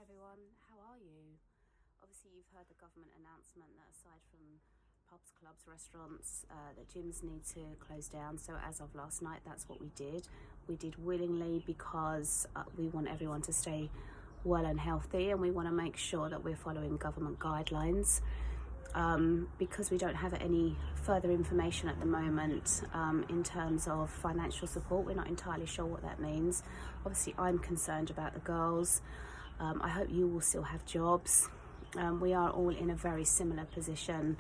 everyone, how are you? Obviously you've heard the government announcement that aside from pubs, clubs, restaurants, that gyms need to close down. So as of last night, that's what we did. We did willingly because we want everyone to stay well and healthy, and we want to make sure that we're following government guidelines. Because we don't have any further information at the moment in terms of financial support. We're not entirely sure what that means. Obviously I'm concerned about the girls. I hope you will still have jobs. We are all in a very similar position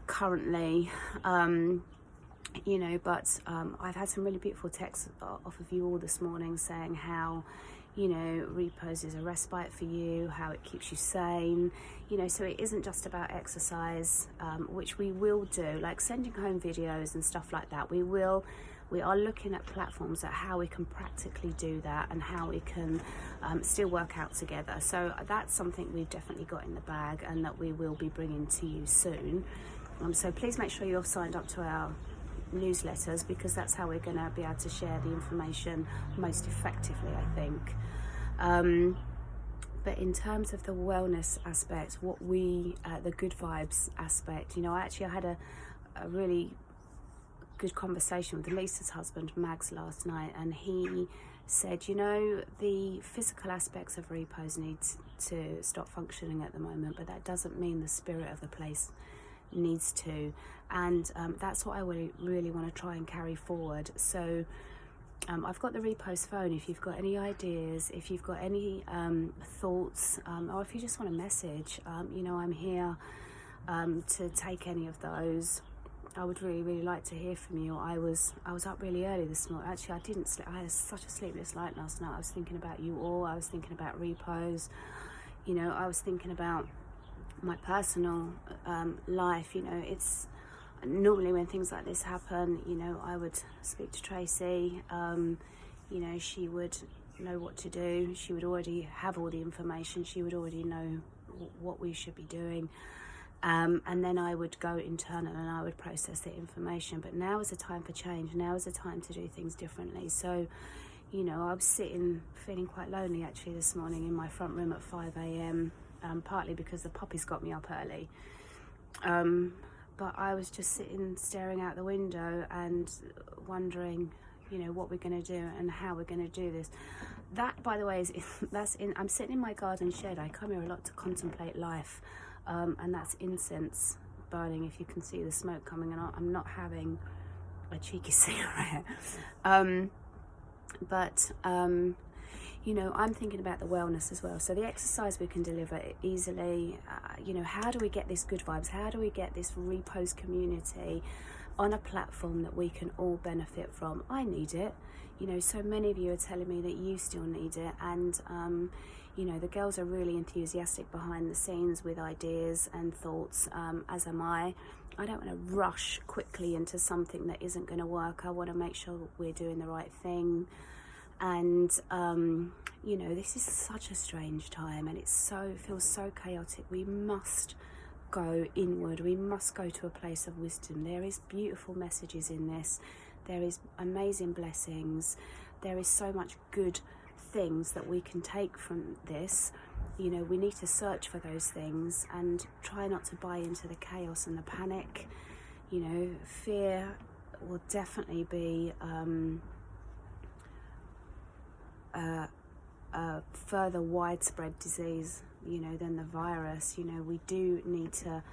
currently, but I've had some really beautiful texts off of you all this morning saying how repose is a respite for you, how it keeps you sane, so it isn't just about exercise, which we will do, like sending home videos and stuff like that. We are looking at platforms at how we can practically do that and how we can still work out together. So that's something we've definitely got in the bag and that we will be bringing to you soon. So please make sure you're signed up to our newsletters, because that's how we're going to be able to share the information most effectively, I think. But in terms of the wellness aspect, the good vibes aspect, I had a really good conversation with Lisa's husband Mags last night, and he said, the physical aspects of repose need to stop functioning at the moment, but that doesn't mean the spirit of the place needs to, and that's what I really want to try and carry forward. So I've got the Repose phone if you've got any ideas, if you've got any thoughts, or if you just want a message. I'm here to take any of those. I would really like to hear from you. I was up really early this morning. Actually, I didn't sleep. I had such a sleepless night last night. I was thinking about you all. I was thinking about repose. I was thinking about my personal life. It's normally when things like this happen, I would speak to Tracy. She would know what to do. She would already have all the information. She would already know what we should be doing. And then I would go internal and I would process the information. But now is a time for change. Now is a time to do things differently. So, I was sitting feeling quite lonely actually this morning in my front room at 5 a.m. Partly because the puppies got me up early. But I was just sitting staring out the window and wondering, what we're going to do and how we're going to do this. That, by the way, I'm sitting in my garden shed. I come here a lot to contemplate life. And that's incense burning, if you can see the smoke coming out. I'm not having a cheeky cigarette. I'm thinking about the wellness as well. So the exercise we can deliver easily, how do we get this good vibes? How do we get this repose community on a platform that we can all benefit from? I need it. So many of you are telling me that you still need it. And, the girls are really enthusiastic behind the scenes with ideas and thoughts, as am I. I don't want to rush quickly into something that isn't going to work. I want to make sure we're doing the right thing. And, this is such a strange time, and it feels so chaotic. We must go inward. We must go to a place of wisdom. There is beautiful messages in this. There is amazing blessings. There is so much good things that we can take from this. We need to search for those things and try not to buy into the chaos and the panic. Fear will definitely be a further widespread disease, than the virus. We do need to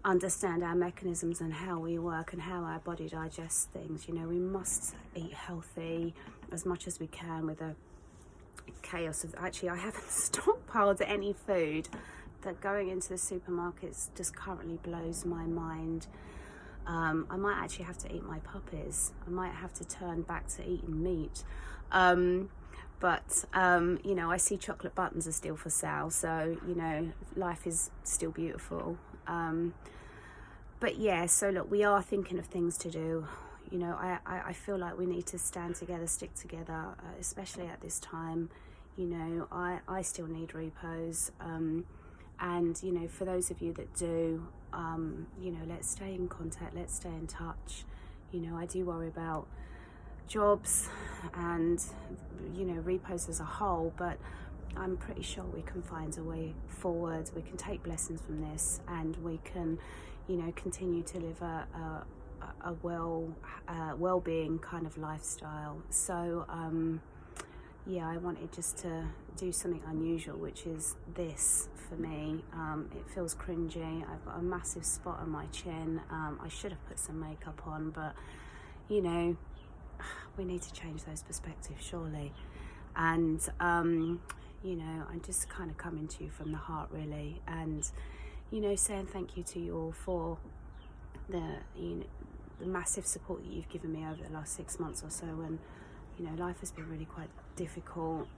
understand our mechanisms and how we work and how our body digests things. We must eat healthy as much as we can with a chaos of, actually I haven't stockpiled any food. That going into the supermarkets just currently blows my mind. I might actually have to eat my puppies. I might have to turn back to eating meat. But I see chocolate buttons are still for sale, so life is still beautiful. But yeah, so look, we are thinking of things to do. I feel like we need to stand together, stick together, especially at this time. I still need repose. And for those of you that do, let's stay in contact, let's stay in touch. I do worry about jobs and repose as a whole, but I'm pretty sure we can find a way forward. We can take blessings from this, and we can, you know, continue to live a well-being kind of lifestyle. So yeah, I wanted just to do something unusual, which is this for me. It feels cringy. I've got a massive spot on my chin. I should have put some makeup on, but you know, we need to change those perspectives, surely. And you know, I'm just kind of coming to you from the heart, really, and you know, saying thank you to you all for the massive support that you've given me over the last 6 months or so. And you know, life has been really quite difficult.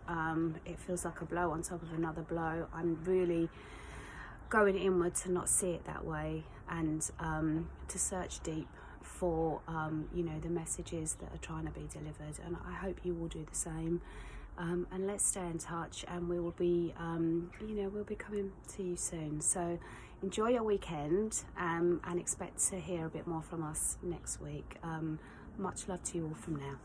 It feels like a blow on top of another blow. I'm really going inward to not see it that way, and to search deep for you know, the messages that are trying to be delivered. And I hope you will do the same. And let's stay in touch, and we will be you know, we'll be coming to you soon. So enjoy your weekend, and expect to hear a bit more from us next week. Much love to you all from now.